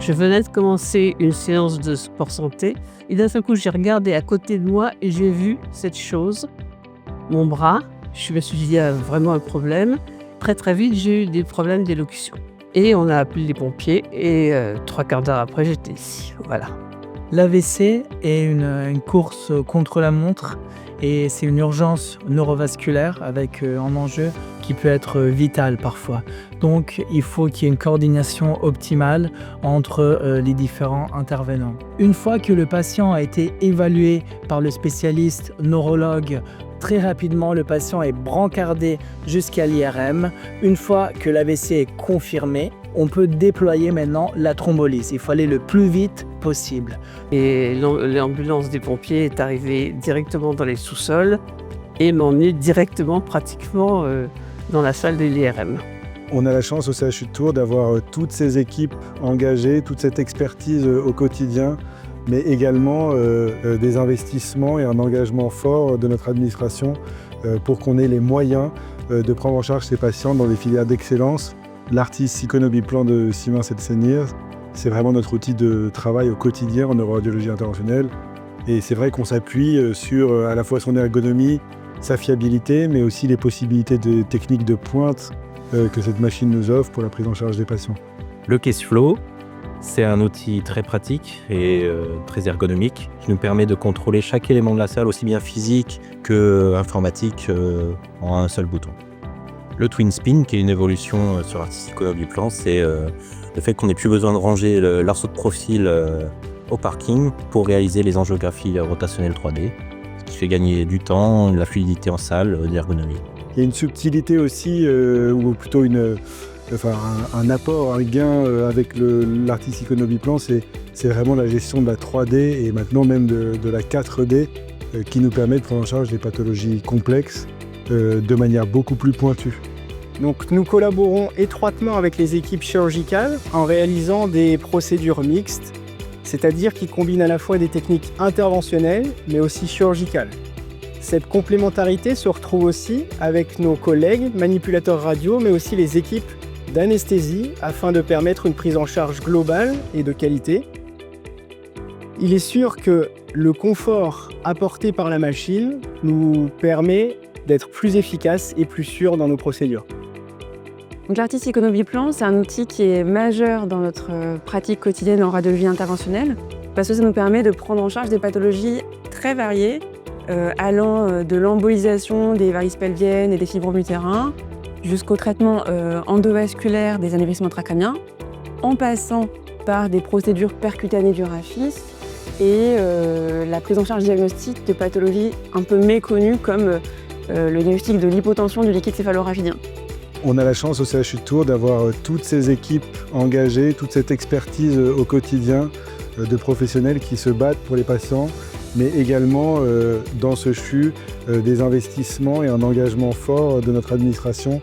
Je venais de commencer une séance de sport santé et d'un seul coup, j'ai regardé à côté de moi et j'ai vu cette chose, mon bras. Je me suis dit: «Il y a vraiment un problème». Très, très vite, j'ai eu des problèmes d'élocution et on a appelé les pompiers et 3/4 d'heure après, j'étais ici. Voilà. L'AVC est une course contre la montre et c'est une urgence neurovasculaire avec un enjeu qui peut être vital parfois. Donc il faut qu'il y ait une coordination optimale entre les différents intervenants. Une fois que le patient a été évalué par le spécialiste neurologue, très rapidement le patient est brancardé jusqu'à l'IRM. Une fois que l'AVC est confirmé, on peut déployer maintenant la thrombolyse. Il faut aller le plus vite possible. Et l'ambulance des pompiers est arrivée directement dans les sous-sols et m'a emmené directement pratiquement dans la salle de l'IRM. On a la chance au CHU de Tours d'avoir toutes ces équipes engagées, toute cette expertise au quotidien, mais également des investissements et un engagement fort de notre administration pour qu'on ait les moyens de prendre en charge ces patients dans des filières d'excellence. L'Artis Iconobiplan de Siemens Healthineers, c'est vraiment notre outil de travail au quotidien en neuroradiologie interventionnelle. Et c'est vrai qu'on s'appuie sur à la fois son ergonomie, sa fiabilité, mais aussi les possibilités de techniques de pointe que cette machine nous offre pour la prise en charge des patients. Le CaseFlow, c'est un outil très pratique et très ergonomique qui nous permet de contrôler chaque élément de la salle, aussi bien physique que informatique, en un seul bouton. Le Twin Spin, qui est une évolution sur Artis Iconobiplan, c'est le fait qu'on n'ait plus besoin de ranger l'arceau de profil au parking pour réaliser les angiographies rotationnelles 3D, ce qui fait gagner du temps, de la fluidité en salle, de l'ergonomie. Il y a une subtilité aussi, ou plutôt un apport, un gain avec l'Artis Iconobiplan, c'est vraiment la gestion de la 3D et maintenant même de la 4D qui nous permet de prendre en charge des pathologies complexes de manière beaucoup plus pointue. Donc nous collaborons étroitement avec les équipes chirurgicales en réalisant des procédures mixtes, c'est-à-dire qui combinent à la fois des techniques interventionnelles mais aussi chirurgicales. Cette complémentarité se retrouve aussi avec nos collègues manipulateurs radio mais aussi les équipes d'anesthésie afin de permettre une prise en charge globale et de qualité. Il est sûr que le confort apporté par la machine nous permet d'être plus efficace et plus sûr dans nos procédures. Donc l'Artis Iconobiplan, c'est un outil qui est majeur dans notre pratique quotidienne en radiologie interventionnelle parce que ça nous permet de prendre en charge des pathologies très variées, allant de l'embolisation des varices pelviennes et des fibromes utérins jusqu'au traitement endovasculaire des anévrismes intracrâniens, en passant par des procédures percutanées du RAFIS et la prise en charge diagnostique de pathologies un peu méconnues comme le diagnostic de l'hypotension du liquide céphalorachidien. On a la chance au CHU de Tours d'avoir toutes ces équipes engagées, toute cette expertise au quotidien de professionnels qui se battent pour les patients, mais également dans ce CHU des investissements et un engagement fort de notre administration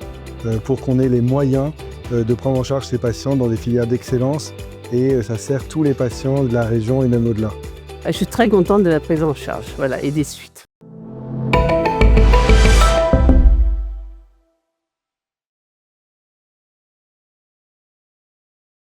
pour qu'on ait les moyens de prendre en charge ces patients dans des filières d'excellence et ça sert tous les patients de la région et même au-delà. Je suis très contente de la prise en charge, et des suites.